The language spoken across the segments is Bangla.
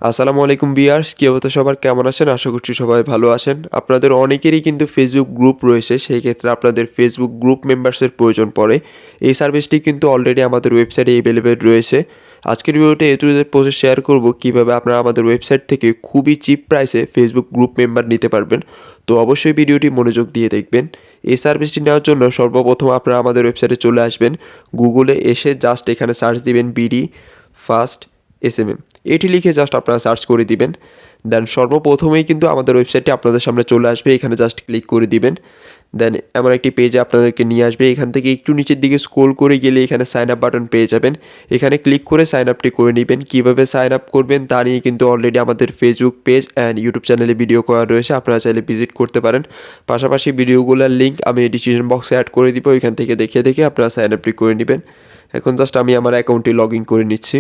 আসসালামু আলাইকুম ভিউয়ার্স, কি অবস্থা সবার, কেমন আছেন? আশা করছি সবাই ভালো আছেন। আপনাদের অনেকেরই কিন্তু ফেসবুক গ্রুপ রয়েছে, সেই ক্ষেত্রে আপনাদের ফেসবুক গ্রুপ মেম্বার্সের প্রয়োজন পড়ে। এই সার্ভিসটি কিন্তু অলরেডি আমাদের ওয়েবসাইটে অ্যাভেলেবেল রয়েছে। আজকের ভিডিওতে এ টু জেড প্রসেস শেয়ার করব কীভাবে আপনারা আমাদের ওয়েবসাইট থেকে খুবই চিপ প্রাইসে ফেসবুক গ্রুপ মেম্বার নিতে পারবেন। তো অবশ্যই ভিডিওটি মনোযোগ দিয়ে দেখবেন। এই সার্ভিসটি নেওয়ার জন্য সর্বপ্রথম আপনারা আমাদের ওয়েবসাইটে চলে আসবেন। গুগলে এসে জাস্ট এখানে সার্চ দিবেন বিডি ফাস্ট এসএমএম, এটি লিখে জাস্ট আপনারা সার্চ করে দিবেন। দেন সর্বপ্রথমেই কিন্তু আমাদের ওয়েবসাইটটি আপনাদের সামনে চলে আসবে, এখানে জাস্ট ক্লিক করে দিবেন। দেন এমন একটি পেজে আপনাদেরকে নিয়ে আসবে। এখান থেকে একটু নিচের দিকে স্ক্রল করে গেলে এখানে সাইন আপ বাটন পেয়ে যাবেন। এখানে ক্লিক করে সাইন আপটি করে নেবেন। কীভাবে সাইন আপ করবেন তা নিয়ে কিন্তু অলরেডি আমাদের ফেসবুক পেজ অ্যান্ড ইউটিউব চ্যানেলে ভিডিও করা রয়েছে, আপনারা চাইলে ভিজিট করতে পারেন। পাশাপাশি ভিডিওগুলোর লিঙ্ক আমি ডিসক্রিপশন বক্সে অ্যাড করে দিব, এখান থেকে দেখে দেখে আপনারা সাইন আপটি করে নেবেন। এখন জাস্ট আমি আমার অ্যাকাউন্টটি লগ ইন করে নিচ্ছি।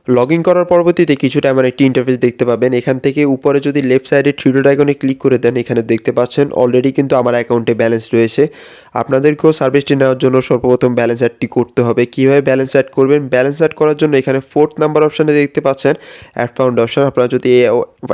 লগ ইন করার পরবর্তীতে কিছুটা এমন একটি ইন্টারফেস দেখতে পাবেন। এখান থেকে উপরে যদি লেফট সাইডে থ্রি ডট আইকনে ক্লিক করে দেন, এখানে দেখতে পাচ্ছেন অলরেডি কিন্তু আমার অ্যাকাউন্টে ব্যালেন্স রয়েছে। আপনাদেরকেও সার্ভিসটি নেওয়ার জন্য সর্বপ্রথম ব্যালেন্স অ্যাডটি করতে হবে। কীভাবে ব্যালেন্স অ্যাড করবেন? ব্যালেন্স অ্যাড করার জন্য এখানে 4th নাম্বার অপশানে দেখতে পাচ্ছেন অ্যাড ফাউন্ড অপশান। আপনারা যদি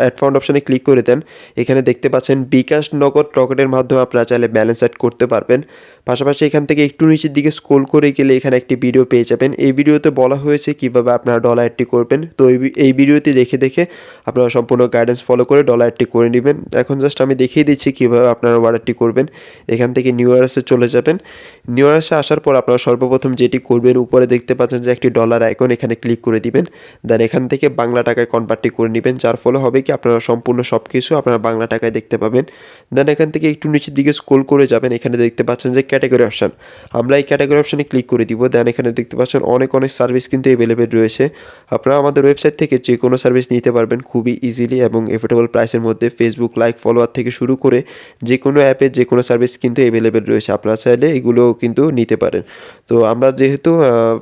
অ্যাড ফাউন্ড অপশানে ক্লিক করে দেন, এখানে দেখতে পাচ্ছেন বিকাশ, নগদ, রকেটের মাধ্যমে আপনারা চাইলে ব্যালেন্স অ্যাড করতে পারবেন। পাশাপাশি এখান থেকে একটু নিচের দিকে স্ক্রল করে গেলে এখানে একটি ভিডিও পেয়ে যাবেন। এই ভিডিওতে বলা হয়েছে কীভাবে আপনারা ডলার অ্যাডটি করবেন। তো এই ভিডিওটি দেখে দেখে আপনারা সম্পূর্ণ গাইডেন্স ফলো করে ডলার অ্যাডটি করে নেবেন। এখন জাস্ট আমি দেখিয়ে দিচ্ছি কীভাবে আপনারা অর্ডারটি করবেন। এখান থেকে নিউ আরএসে চলে যাবেন। নিউ আরএসে আসার পর আপনারা সর্বপ্রথম যেটি করবেন, উপরে দেখতে পাচ্ছেন যে একটি ডলার আইকন, এখানে ক্লিক করে দিবেন। দেন এখান থেকে বাংলা টাকায় কনভার্টটি করে নেবেন, যার ফলে হবে কি আপনারা সম্পূর্ণ সব কিছু আপনারা বাংলা টাকায় দেখতে পাবেন। দেন এখান থেকে একটু নিচের দিকে স্ক্রল করে যাবেন, এখানে দেখতে পাচ্ছেন যে ক্যাটাগরি অপশান, আমরা এই ক্যাটাগরি অপশানে ক্লিক করে দিব। দেন এখানে দেখতে পাচ্ছেন অনেক সার্ভিস কিন্তু অ্যাভেলেবেল রয়েছে। আপনারা আমাদের ওয়েবসাইট থেকে যে কোনো সার্ভিস নিতে পারবেন খুবই ইজিলি এবং এফোর্ডেবল প্রাইসের মধ্যে। ফেসবুক লাইক ফলোয়ার থেকে শুরু করে যে কোনো অ্যাপে যে কোনো সার্ভিস কিন্তু অ্যাভেলেবেল রয়েছে, আপনারা চাইলে এগুলো কিন্তু নিতে পারেন। তো আমরা যেহেতু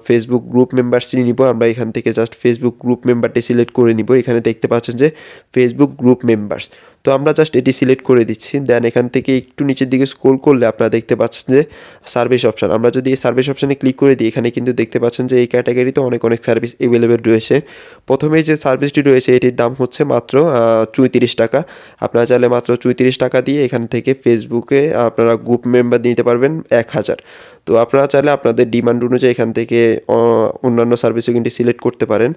ফেসবুক গ্রুপ মেম্বারসি নিব, আমরা এখান থেকে জাস্ট ফেসবুক গ্রুপ মেম্বারটি সিলেক্ট করে নিব। এখানে দেখতে পাচ্ছেন যে ফেসবুক গ্রুপ মেম্বার্স, তো আমরা জাস্ট এটি সিলেক্ট করে দিচ্ছি। দেন এখান থেকে একটু নিচের দিকে স্ক্রল করলে আপনারা দেখতে পাচ্ছেন যে সার্ভিস অপশান, আমরা যদি এই সার্ভিস অপশানে ক্লিক করে দিই, এখানে কিন্তু দেখতে পাচ্ছেন যে এই ক্যাটাগরিতে অনেক সার্ভিস অ্যাভেলেবেল রয়েছে। প্রথমেই যে সার্ভিসটি রয়েছে এটির দাম হচ্ছে মাত্র 34 টাকা। আপনারা চাইলে মাত্র 34 টাকা দিয়ে এখান থেকে ফেসবুকে আপনারা গ্রুপ মেম্বার নিতে পারবেন 1000। তো আপনারা চাইলে আপনাদের ডিমান্ড অনুযায়ী এখান থেকে অন্যান্য সার্ভিসও কিন্তু সিলেক্ট করতে পারেন।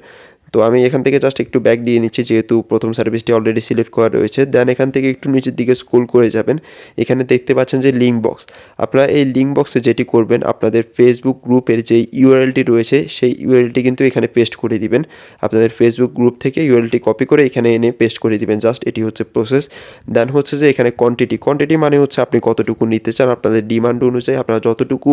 তো আমি এখান থেকে জাস্ট একটু ব্যাক দিয়ে নিচ্ছি, যেহেতু প্রথম সার্ভিসটি অলরেডি সিলেক্ট করা রয়েছে। দেন এখান থেকে একটু নিচের দিকে স্ক্রল করে যাবেন, এখানে দেখতে পাচ্ছেন যে লিঙ্ক বক্স। আপনারা এই লিঙ্ক বক্সে যেটি করবেন, আপনাদের ফেসবুক গ্রুপের যে ইউআরএলটি রয়েছে সেই ইউআরএলটি কিন্তু এখানে পেস্ট করে দিবেন। আপনাদের ফেসবুক গ্রুপ থেকে ইউআরএলটি কপি করে এখানে এনে পেস্ট করে দিবেন, জাস্ট এটি হচ্ছে প্রসেস। দেন হচ্ছে যে এখানে কোয়ান্টিটি মানে হচ্ছে আপনি কতটুকু নিতে চান, আপনাদের ডিমান্ড অনুযায়ী আপনারা যতটুকু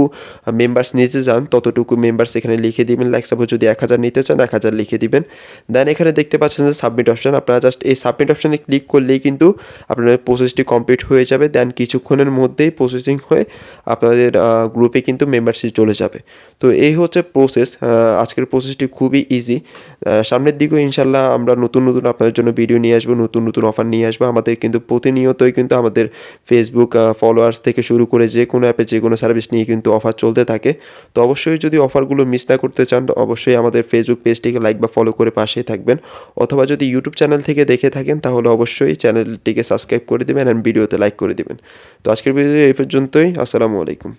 মেম্বার্স নিতে চান ততটুকু মেম্বার্স এখানে লিখে দিবেন। লাইক সাপোজ যদি 1000 নিতে চান 1000 লিখে দিবেন। দেন এখানে দেখতে পাচ্ছেন যে সাবমিট অপশান, আপনারা জাস্ট এই সাবমিট অপশানে ক্লিক করলেই কিন্তু আপনাদের প্রসেসটি কমপ্লিট হয়ে যাবে। দেন কিছুক্ষণের মধ্যেই প্রসেসিং হয়ে আপনাদের গ্রুপে কিন্তু মেম্বারশিপ চলে যাবে। তো এই হচ্ছে প্রসেস। আজকের প্রসেসটি খুবই ইজি। সামনের দিকেও ইনশাল্লাহ আমরা নতুন আপনাদের জন্য ভিডিও নিয়ে আসবো, নতুন অফার নিয়ে আসবো। আমাদের কিন্তু প্রতিনিয়তই কিন্তু আমাদের ফেসবুক ফলোয়ার্স থেকে শুরু করে যে কোনো অ্যাপে যে কোনো সার্ভিস নিয়ে কিন্তু অফার চলতে থাকে। তো অবশ্যই যদি অফারগুলো মিস না করতে চান, তো অবশ্যই আমাদের ফেসবুক পেজটিকে লাইক বা ফলো করে পাশেই থাকবেন। অথবা যদি ইউটিউব চ্যানেল থেকে দেখে থাকেন তাহলে অবশ্যই চ্যানেলটিকে সাবস্ক্রাইব করে দেবেন অ্যান্ড ভিডিওতে লাইক করে দেবেন। তো আজকের ভিডিও এই পর্যন্তই। আসসালামু আলাইকুম।